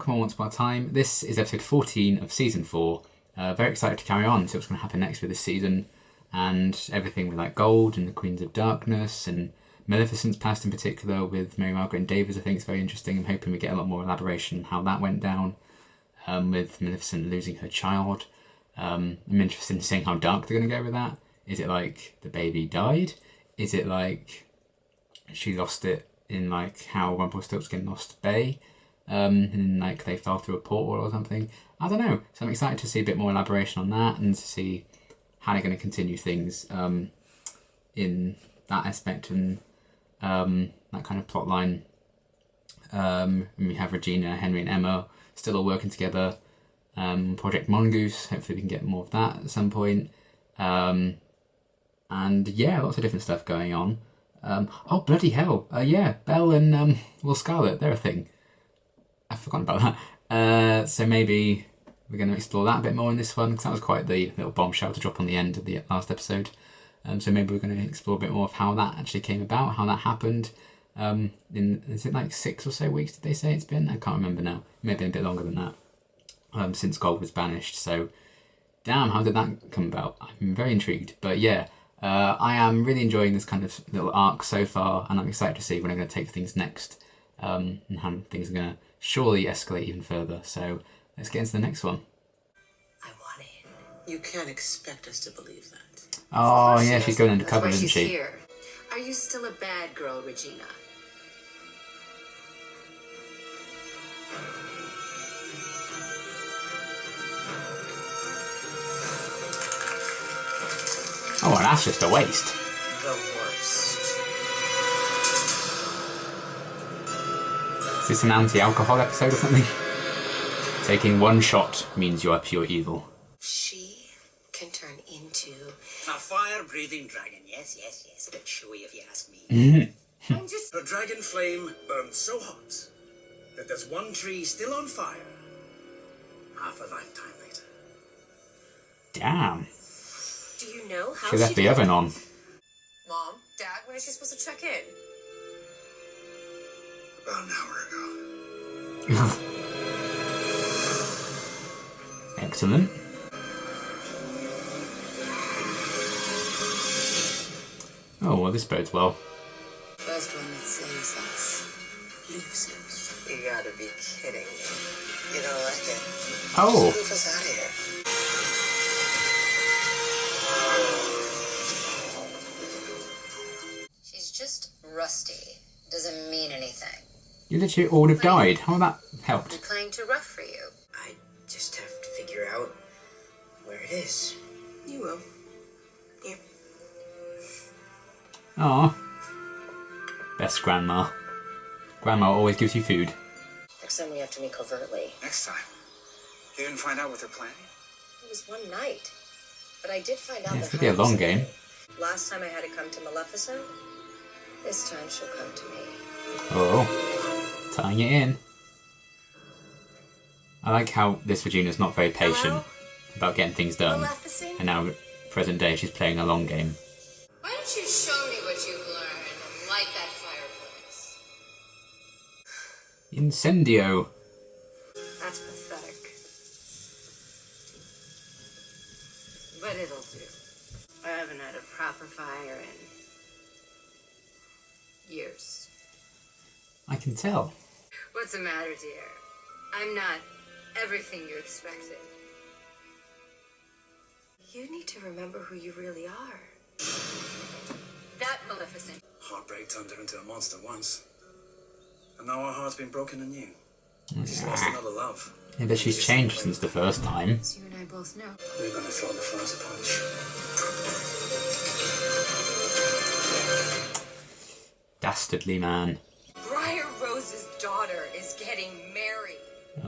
welcome on Once Upon a Time. This is episode 14 of season 4. Very excited to carry on, see what's going to happen next with this season, and everything with like Gold and the Queens of Darkness and Maleficent's past in particular with Mary Margaret and Davies. I think it's very interesting. I'm hoping we get a lot more elaboration on how that went down with Maleficent losing her child. I'm interested in seeing how dark they're going to go with that. Is it like the baby died? Is it like she lost it in like how Rumpelstiltskin lost Bay? And like they fell through a portal or something. I don't know. So I'm excited to see a bit more elaboration on that and to see how they're going to continue things in that aspect and that kind of plot line. And we have Regina, Henry and Emma still all working together. Project Mongoose, hopefully we can get more of that at some point. And yeah, lots of different stuff going on. Oh, bloody hell. Yeah, Belle and Will Scarlet, they're a thing. I've forgotten about that. So maybe we're going to explore that a bit more in this one, because that was quite the little bombshell to drop on the end of the last episode. So maybe we're going to explore a bit more of how that actually came about, how that happened. Is it like 6 or so weeks did they say it's been? I can't remember now. Maybe a bit longer than that, since Gold was banished. So damn, how did that come about? I'm very intrigued. But yeah, I am really enjoying this kind of little arc so far, and I'm excited to see where I'm going to take things next, and how things are going to surely escalate even further. So let's get into the next one. I want in. You can't expect us to believe that. Oh yeah, she's going undercover, isn't she? Here. Are you still a bad girl, Regina? Oh, and that's just a waste. The worst. Is this an anti-alcohol episode or something? Taking one shot means you are pure evil. She can turn into a fire-breathing dragon. Yes. A bit showy if you ask me. I'm just... Her dragon flame burns so hot that there's one tree still on fire half a lifetime later. Damn. Do you know how she left the oven on? Mom, Dad, when is she supposed to check in? About an hour ago. Excellent. Oh, well, this bodes well. First one that saves us loses. You gotta be kidding me. You don't like it? Oh. Move us out of here. She's just rusty. Doesn't mean anything. You literally all would have died. How would that helped? I'm playing too rough for you. I just have to figure out where it is. You will. Here. Aw. Best grandma. Grandma always gives you food. Next time we have to meet covertly. Next time? You didn't find out what they're planning? It was one night. But I did find out Yeah, it's that going to be a long game. Last time I had to come to Maleficent. This time she'll come to me. Oh. Tying it in. I like how this Regina's not very patient about getting things done. Maleficent? And now, present day, she's playing a long game. Why don't you show me what you've learned and light that fireplace? Incendio. That's pathetic. But it'll do. I haven't had a proper fire in years. I can tell. What's the matter, dear? I'm not everything you expected. You need to remember who you really are. That Maleficent. Heartbreak turned her into a monster once. And now our heart's been broken anew. She's lost another love. Yeah, but she's changed since the first time. As you and I both know. We're gonna throw the first punch. Dastardly man. Briar Rose's daughter is getting married.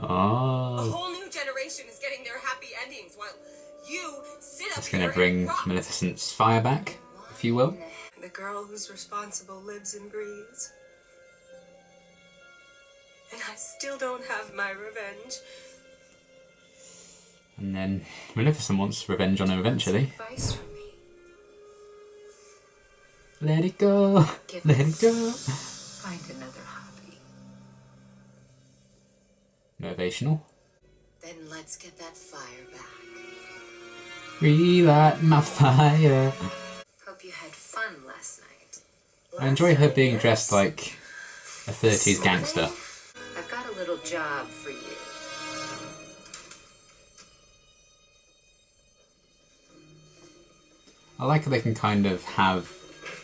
Oh. A whole new generation is getting their happy endings while you sit up It's here going to bring and rock. Maleficent's fire back, if you will. The girl who's responsible lives and breathes. And I still don't have my revenge. And then Maleficent wants revenge on her eventually. Advice from me. Let it go, let it go. Find another hobby. motivational. Then let's get that fire back. Relight my fire. Hope you had fun last night. I enjoy her being dressed like a 30s gangster. I've got a little job for you. I like how they can kind of have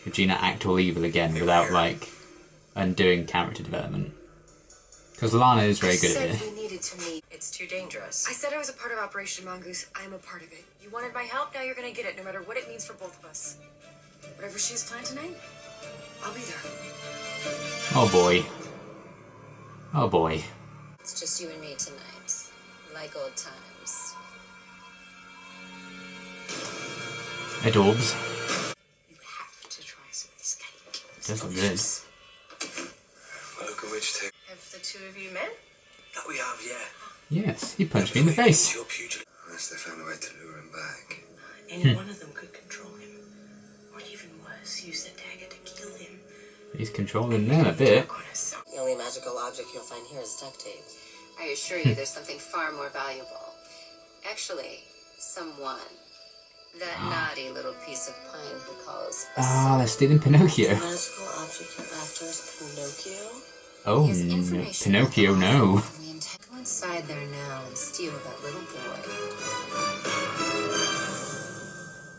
Regina act all evil again without, like, undoing character development. Because Lana is very good at it. We needed to meet. It's too dangerous. I said I was a part of Operation Mongoose. I'm a part of it. You wanted my help, now you're gonna get it, no matter what it means for both of us. Whatever she has planned tonight, I'll be there. Oh boy. Oh boy. It's just you and me tonight. Like old times. Adorbs. You have to try some of this cake. It does look good. Well, look at which two. Have the two of you met? That we have, yeah. Yes, he punched me in the face. Unless they found a way to lure him back. Any one of them could control him. Or even worse, use the dagger to kill him. He's controlling them a bit. The only magical object you'll find here is duct tape. I assure you there's something far more valuable. Actually, someone. That naughty little piece of pine he calls. Ah, they're stealing Pinocchio. The magical object you're after is Pinocchio? Oh, no. Pinocchio, no. We intend to go inside there now and steal that little boy.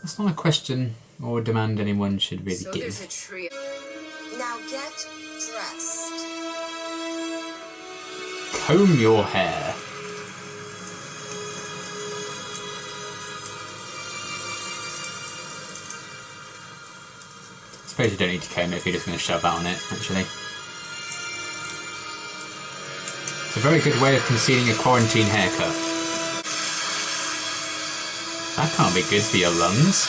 That's not a question or a demand anyone should really So give. there's a tree. Now get dressed. Comb your hair. I suppose you don't need to comb it if you're just going to shove that on it, actually. It's a very good way of concealing a quarantine haircut. That can't be good for your lungs.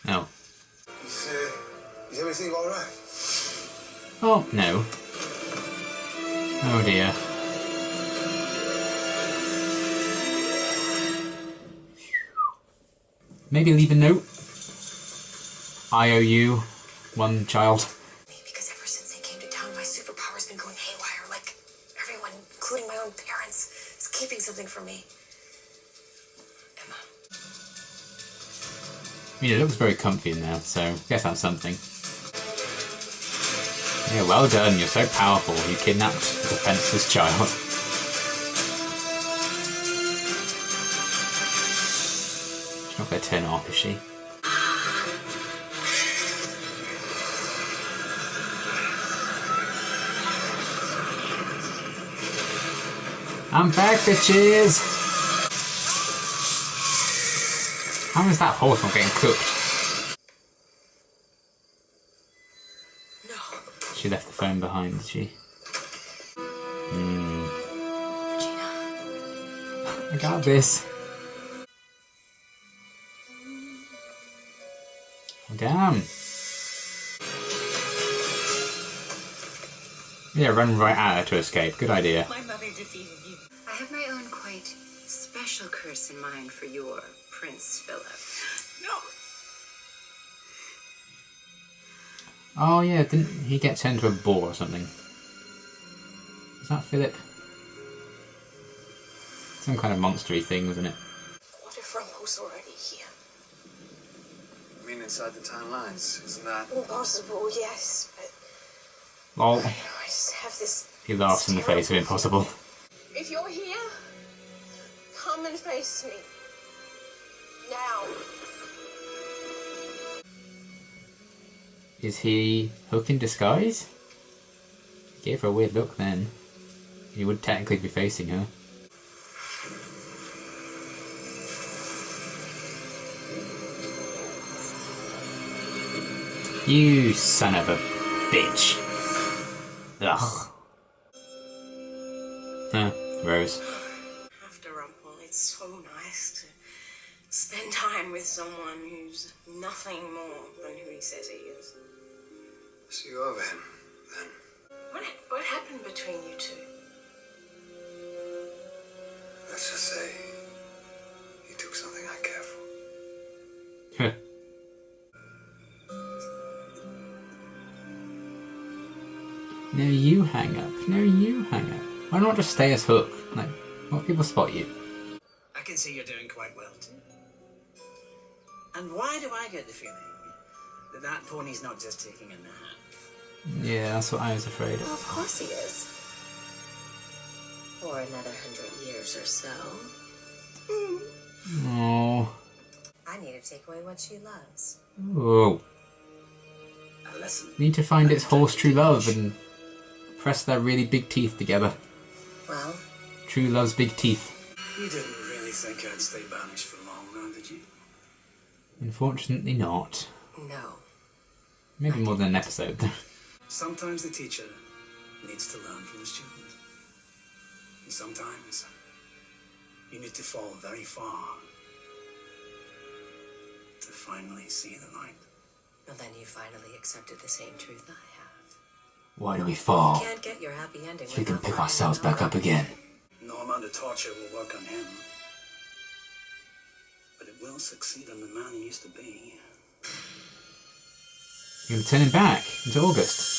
Oh. Is everything alright? Oh, no. Oh dear. Maybe leave a note. I owe you one child. Because ever since they came to town, my superpower's been going haywire. Like, everyone, including my own parents, is keeping something from me. Emma. I mean, it looks very comfy in there, so I guess that's something. Yeah, well done. You're so powerful. You kidnapped a defenseless child. She's not going to turn it off, is she? I'm back, bitches! How is that horse not getting cooked? No. She left the phone behind, did she? Regina. I got this. Oh, damn. Yeah, run right at her to escape. Good idea. My mother defeated you. I have my own quite special curse in mind for your Prince Philip. No! Oh yeah, didn't he get turned into a boar or something? Is that Philip? Some kind of monstery thing, wasn't it? What if Rumbo's already here? I mean, inside the town lines, isn't that? Impossible, yes, but Lol. I just have this. He laughs in the face of impossible. If you're here, come and face me. Now. Is he Hook in disguise? He gave her a weird look then. He would technically be facing her. You son of a bitch. Ugh. Huh, Rose. After Rumpel, it's so nice to spend time with someone who's nothing more than who he says he is. So you're over him, then? What happened between you two? Let's just say he took No, you hang up. No, you hang up. Why not just stay as Hook? Like, what people spot you? I can see you're doing quite well, too. And why do I get the feeling that that pony's not just taking a nap? Yeah, that's what I was afraid Well, of. of course he is. For another 100 years or so. Oh. I need to take away what she loves. Oh. Now listen. Need to find its horse true love and press their really big teeth together. Well, True love's big teeth. You didn't really think I'd stay banished for long, now, did you? Unfortunately not. no. Maybe more than an episode though. Sometimes the teacher needs to learn from the student. And sometimes you need to fall very far to finally see the light. Well, then you finally accepted the same truth I have. Why do we fall? You can't get your happy ending So we can without pick learning ourselves about back up it. again. No amount of torture will work on him. But it will succeed on the man he used to be. You're gonna turn him back into August.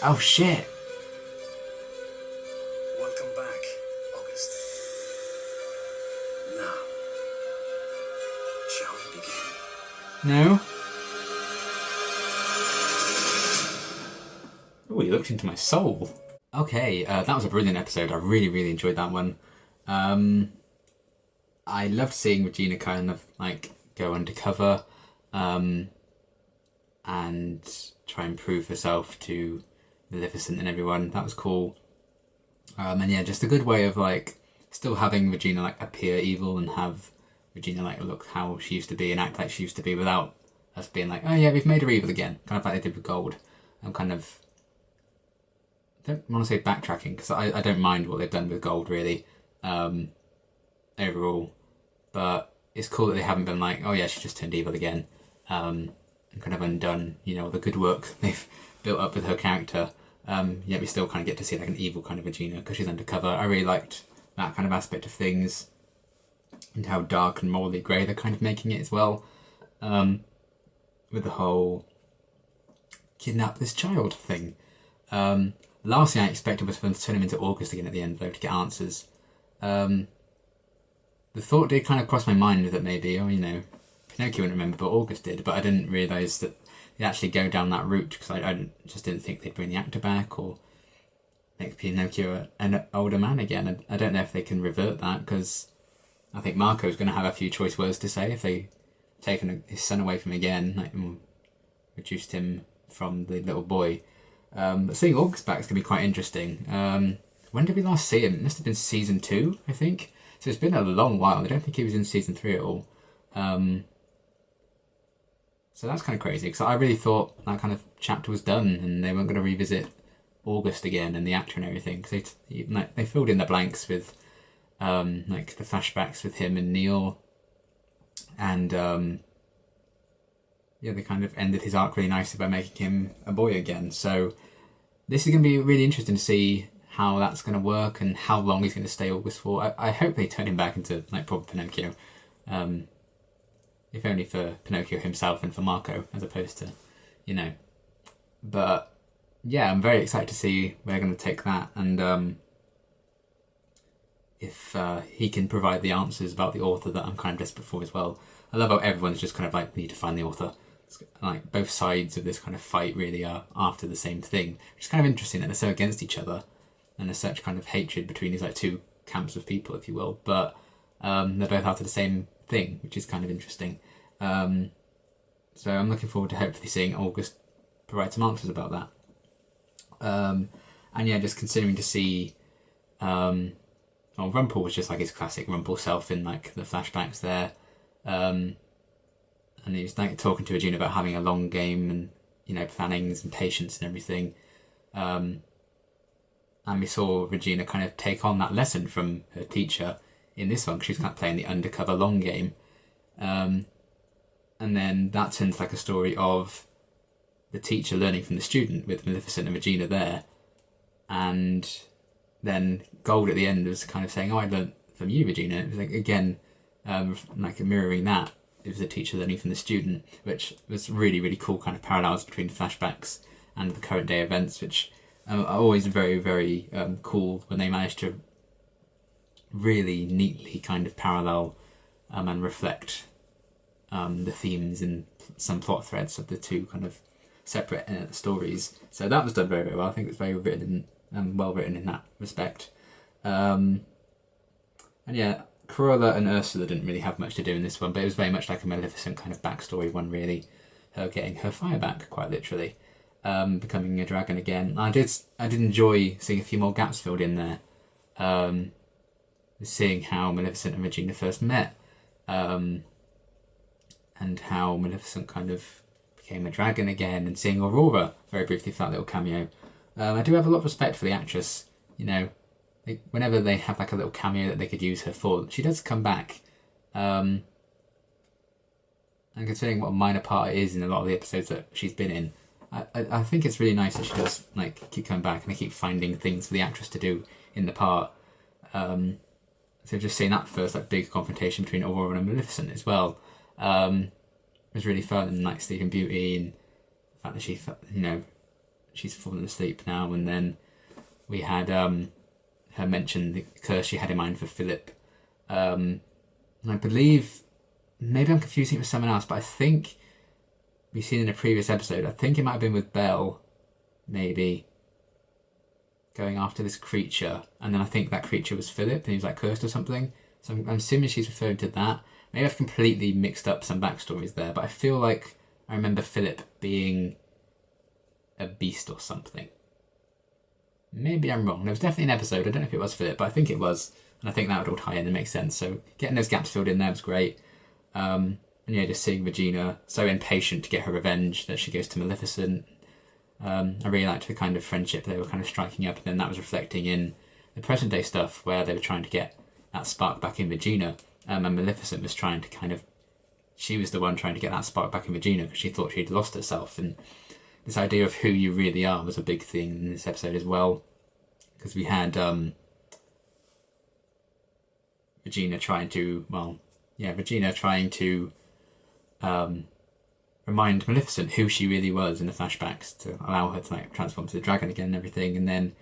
Oh shit! Welcome back, August. Now, shall we begin? No? Oh, he looked into my soul. Okay, that was a brilliant episode. I really, really enjoyed that one. I loved seeing Regina kind of like go undercover and try and prove herself to Maleficent and everyone. That was cool. And yeah, just a good way of like still having Regina like appear evil and have Regina like look how she used to be and act like she used to be without us being like, oh yeah, we've made her evil again. Kind of like they did with Gold. I'm kind of, I don't want to say backtracking because I don't mind what they've done with Gold really overall, but it's cool that they haven't been like, oh yeah, she just turned evil again and kind of undone, you know, the good work they've built up with her character. Yet we still kind of get to see like an evil kind of Regina because she's undercover. I really liked that kind of aspect of things and how dark and morally grey they're kind of making it as well, with the whole kidnap this child thing. Last thing I expected was for them to turn him into August again at the end though to get answers. The thought did kind of cross my mind that maybe, oh, you know, Pinocchio wouldn't remember, but August did, but I didn't realise that they'd actually go down that route because I just didn't think they'd bring the actor back or make Pinocchio an older man again. I don't know if they can revert that because I think Marco's going to have a few choice words to say if they taken his son away from him again, like reduced him from the little boy. But seeing August back is going to be quite interesting. When did we last see him? It must have been season 2, I think. So it's been a long while. I don't think he was in season 3 at all. So that's kind of crazy because I really thought that kind of chapter was done and they weren't going to revisit August again and the actor and everything because they filled in the blanks with like the flashbacks with him and Neil, and yeah, they kind of ended his arc really nicely by making him a boy again. So this is going to be really interesting to see how that's going to work and how long he's going to stay August for. I hope they turn him back into like proper Pinocchio, if only for Pinocchio himself and for Marco as opposed to, you know. But yeah, I'm very excited to see where they're going to take that and if he can provide the answers about the author that I'm kind of desperate for as well. I love how everyone's just kind of like, we need to find the author. It's like both sides of this kind of fight really are after the same thing, which is kind of interesting that they're so against each other and there's such kind of hatred between these like two camps of people, if you will, but they're both after the same thing, which is kind of interesting. So I'm looking forward to hopefully seeing August provide some answers about that. And yeah, just continuing to see Rumpel was just like his classic Rumpel self in like the flashbacks there. And he was like talking to Regina about having a long game and, you know, plannings and patience and everything. And we saw Regina kind of take on that lesson from her teacher in this one, because she's kind of playing the undercover long game. And then that turns like a story of the teacher learning from the student with Maleficent and Regina there. And then Gold at the end was kind of saying, oh, I learnt from you, Regina. It was like, again, like mirroring that. it was the teacher learning from the student, which was really, really cool kind of parallels between flashbacks and the current day events, which are always very, very cool when they manage to really neatly kind of parallel and reflect the themes and some plot threads of the two kind of separate stories. So that was done very, very well. I think it was very written and well written in that respect. And yeah, Corolla and Ursula didn't really have much to do in this one, but it was very much like a Maleficent kind of backstory one, really. Her getting her fire back, quite literally. Becoming a dragon again. I did enjoy seeing a few more gaps filled in there. Seeing how Maleficent and Regina first met. And how Maleficent kind of became a dragon again, and seeing Aurora very briefly for that little cameo. I do have a lot of respect for the actress. You know, whenever they have like a little cameo that they could use her for, she does come back. And considering what a minor part it is in a lot of the episodes that she's been in, I think it's really nice that she does like keep coming back and they keep finding things for the actress to do in the part. So just seeing that first like big confrontation between Aurora and Maleficent as well was really fun, and like Sleeping Beauty and the fact that she, you know, she's fallen asleep now, and then we had her mention the curse she had in mind for Philip. And I believe, maybe I'm confusing it with someone else, but I think we've seen in a previous episode, I think it might have been with Belle, maybe, going after this creature, and then I think that creature was Philip, and he was like cursed or something. So I'm assuming she's referring to that. Maybe I've completely mixed up some backstories there, but I feel like I remember Philip being a beast or something. Maybe I'm wrong. There was definitely an episode, I don't know if it was Philip, but I think it was, and I think that would all tie in and make sense. So getting those gaps filled in there was great. And yeah, just seeing Regina so impatient to get her revenge that she goes to Maleficent. I really liked the kind of friendship they were kind of striking up, and then that was reflecting in the present day stuff where they were trying to get that spark back in Regina, and Maleficent was trying to kind of, she was the one trying to get that spark back in Regina because she thought she'd lost herself, and this idea of who you really are was a big thing in this episode as well, because we had Regina trying to remind Maleficent who she really was in the flashbacks to allow her to like transform to the dragon again and everything, and then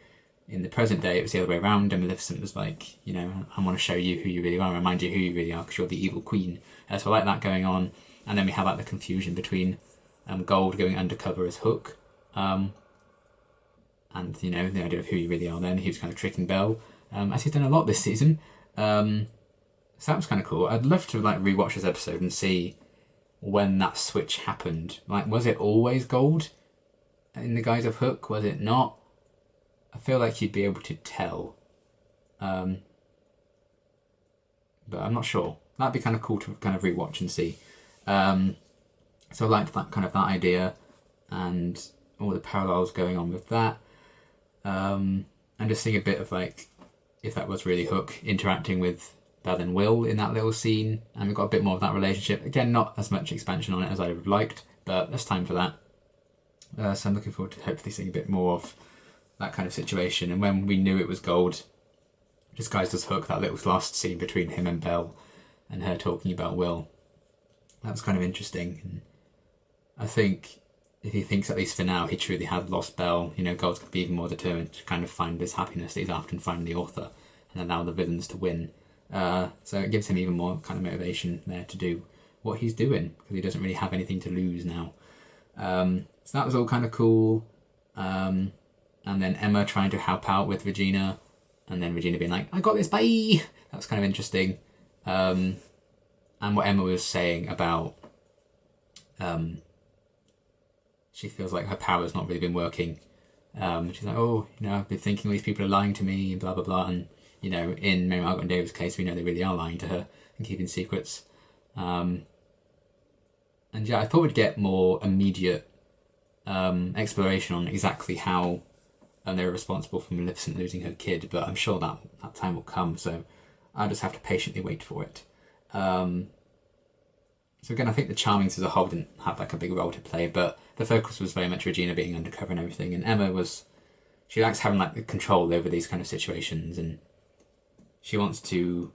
in the present day it was the other way around, and Maleficent was like, you know, I want to show you who you really are, remind you who you really are because you're the evil queen. So I like that going on, and then we have like the confusion between Gold going undercover as Hook, and you know, the idea of who you really are. Then he was kind of tricking Belle, as he's done a lot this season. So that was kind of cool. I'd love to like rewatch this episode and see when that switch happened. Like, was it always Gold in the guise of Hook? Was it not? I feel like you'd be able to tell, but I'm not sure. That'd be kind of cool to kind of rewatch and see. So I liked that kind of that idea and all the parallels going on with that. And just seeing a bit of like, if that was really Hook interacting with Belle and Will in that little scene, and we got a bit more of that relationship. Again, not as much expansion on it as I would have liked, but there's time for that. So I'm looking forward to hopefully seeing a bit more of that kind of situation. And when we knew it was Gold disguised as Hook, that little last scene between him and Belle and her talking about Will, that was kind of interesting. And I think if he thinks, at least for now, he truly had lost Belle, you know, Gold's going to be even more determined to kind of find this happiness that he's after and find the author and allow the villains to win. So it gives him even more kind of motivation there to do what he's doing, because he doesn't really have anything to lose now. So that was all kind of cool. And then Emma trying to help out with Regina, and then Regina being like, I got this, bye! That was kind of interesting. And what Emma was saying about she feels like her power's not really been working. She's like, oh, you know, I've been thinking all these people are lying to me, and blah, blah, blah. And, you know, in Mary Margaret and David's case, we know they really are lying to her and keeping secrets. And yeah, I thought we'd get more immediate exploration on exactly how they were responsible for Maleficent losing her kid, but I'm sure that time will come, so I'll just have to patiently wait for it. So again, I think the Charmings as a whole didn't have like a big role to play, but the focus was very much Regina being undercover and everything, and Emma she likes having like the control over these kind of situations, and she wants to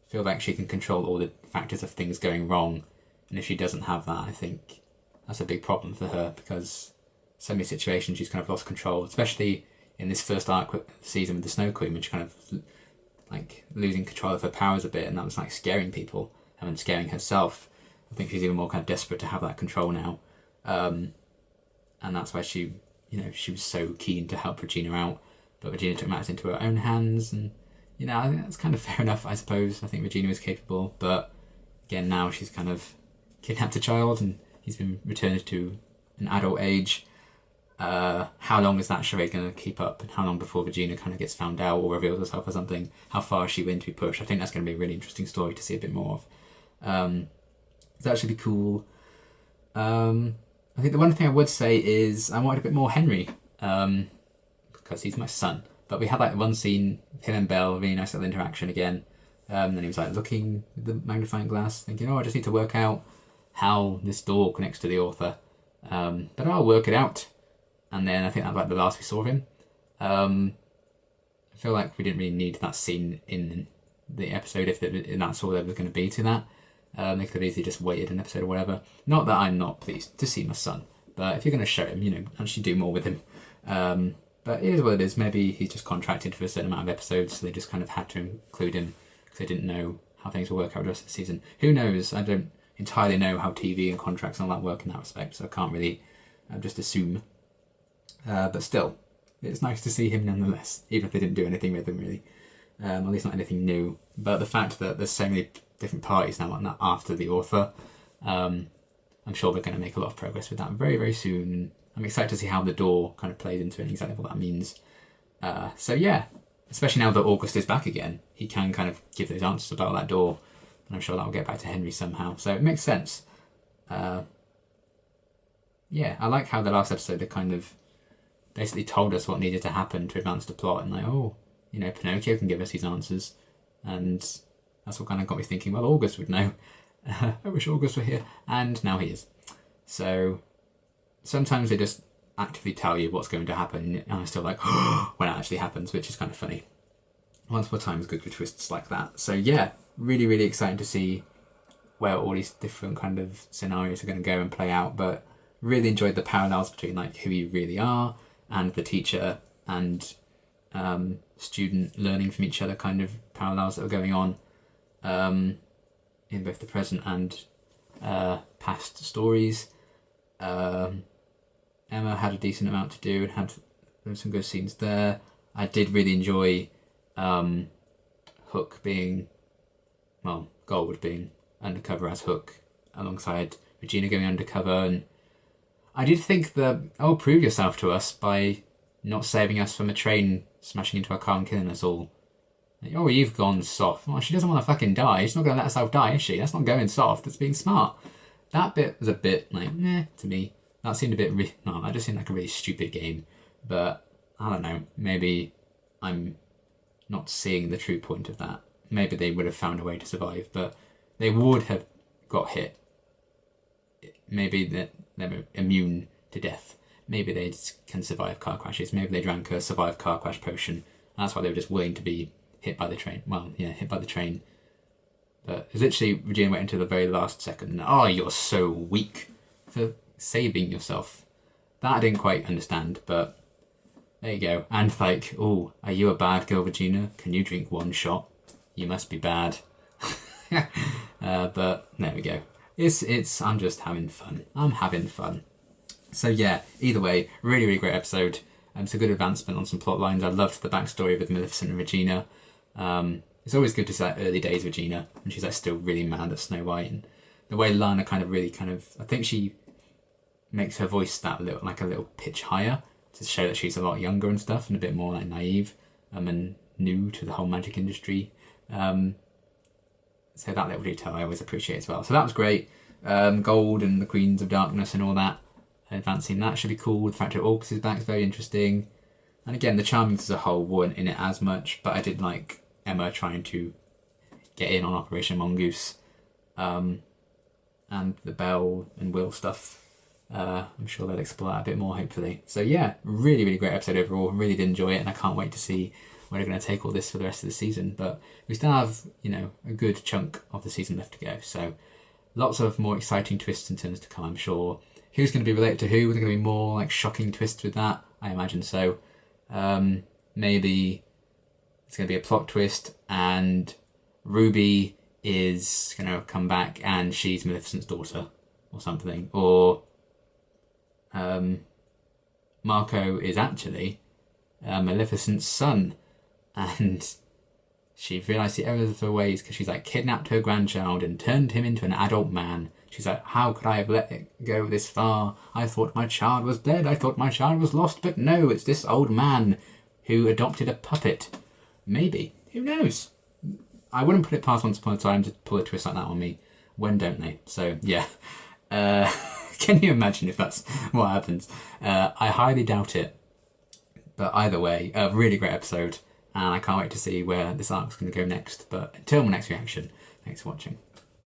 feel like she can control all the factors of things going wrong And if she doesn't have that, I think that's a big problem for her, because so many situations she's kind of lost control, especially in this first arc season with the Snow Queen, when she's kind of like losing control of her powers a bit, and that was like scaring people and scaring herself. I think she's even more kind of desperate to have that control now, and that's why she was so keen to help Regina out, but Regina took matters into her own hands, and I think that's kind of fair enough, I suppose. I think Regina was capable, but again, now she's kind of kidnapped a child and he's been returned to an adult age. How long is that charade going to keep up, and how long before Regina kind of gets found out or reveals herself or something? How far is she willing to be pushed? I think that's going to be a really interesting story to see a bit more of. That should be cool. I think the one thing I would say is I wanted a bit more Henry, because he's my son. But we had like one scene with him and Belle, really nice little interaction again. Then he was like looking with the magnifying glass, thinking, I just need to work out how this door connects to the author. But I'll work it out. And then I think that was like the last we saw of him. I feel like we didn't really need that scene in the episode if that's all there was going to be to that. They could have easily just waited an episode or whatever. Not that I'm not pleased to see my son, but if you're going to show him, actually do more with him. But it is what it is. Maybe he's just contracted for a certain amount of episodes, so they just kind of had to include him because they didn't know how things will work out the rest of the season. Who knows? I don't entirely know how TV and contracts and all that work in that respect, so I can't really just assume. But still, it's nice to see him nonetheless, even if they didn't do anything with him really. At least not anything new. But the fact that there's so many different parties now after the author, I'm sure they're going to make a lot of progress with that very, very soon. I'm excited to see how the door kind of plays into it and exactly what that means. So yeah, especially now that August is back again, he can kind of give those answers about that door, and I'm sure that will get back to Henry somehow. So it makes sense. Yeah, I like how the last episode they kind of basically told us what needed to happen to advance the plot, and like, Pinocchio can give us these answers, and that's what kind of got me thinking, well, August would know. I wish August were here, and now he is. So sometimes they just actively tell you what's going to happen, and I'm still like, when it actually happens, which is kind of funny. Once upon a time is good with twists like that. So yeah, really, really exciting to see where all these different kind of scenarios are going to go and play out, but really enjoyed the parallels between like who you really are and the teacher and student learning from each other, kind of parallels that are going on in both the present and past stories. Emma had a decent amount to do and had some good scenes there. I did really enjoy Hook being, Gold being undercover as Hook alongside Regina going undercover, and I did think that, prove yourself to us by not saving us from a train smashing into our car and killing us all. Like, you've gone soft. Well, she doesn't want to fucking die. She's not going to let herself die, is she? That's not going soft. That's being smart. That bit was a bit like, to me. That seemed a bit, that just seemed like a really stupid game. But, I don't know, maybe I'm not seeing the true point of that. Maybe they would have found a way to survive, but they would have got hit. Maybe they're immune to death. Maybe they can survive car crashes. Maybe they drank a survive car crash potion. And that's why they were just willing to be hit by the train. Well, yeah, hit by the train. But it was literally, Regina went into the very last second. You're so weak for saving yourself. That I didn't quite understand, but there you go. And like, are you a bad girl, Regina? Can you drink one shot? You must be bad. But there we go. I'm just having fun. I'm having fun. So yeah, either way, really, really great episode. It's a good advancement on some plot lines. I loved the backstory with Maleficent and Regina. It's always good to see that early days Regina, and she's like still really mad at Snow White, and the way Lana I think she makes her voice that a little pitch higher to show that she's a lot younger and stuff, and a bit more like naive and new to the whole magic industry. So that little detail I always appreciate as well. So that was great. Gold and the Queens of Darkness and all that. Advancing that should be cool. The fact that August is back is very interesting. And again, the Charmings as a whole weren't in it as much, but I did like Emma trying to get in on Operation Mongoose. And the Belle and Will stuff. I'm sure they'll explore that a bit more, hopefully. So yeah, really, really great episode overall. Really did enjoy it, and I can't wait to see where they're going to take all this for the rest of the season. But we still have, a good chunk of the season left to go. So Lots of more exciting twists and turns to come, I'm sure. Who's going to be related to who? Are there going to be more like shocking twists with that? I imagine so. Maybe it's going to be a plot twist and Ruby is going to come back and she's Maleficent's daughter or something. Or Marco is actually Maleficent's son and she realised the errors of her ways because she's like kidnapped her grandchild and turned him into an adult man. She's like, how could I have let it go this far? I thought my child was dead. I thought my child was lost. But no, it's this old man who adopted a puppet. Maybe. Who knows? I wouldn't put it past Once Upon a Time to pull a twist like that on me. When don't they? So, yeah. Can you imagine if that's what happens? I highly doubt it. But either way, a really great episode. And I can't wait to see where this arc's going to go next. But until my next reaction, thanks for watching.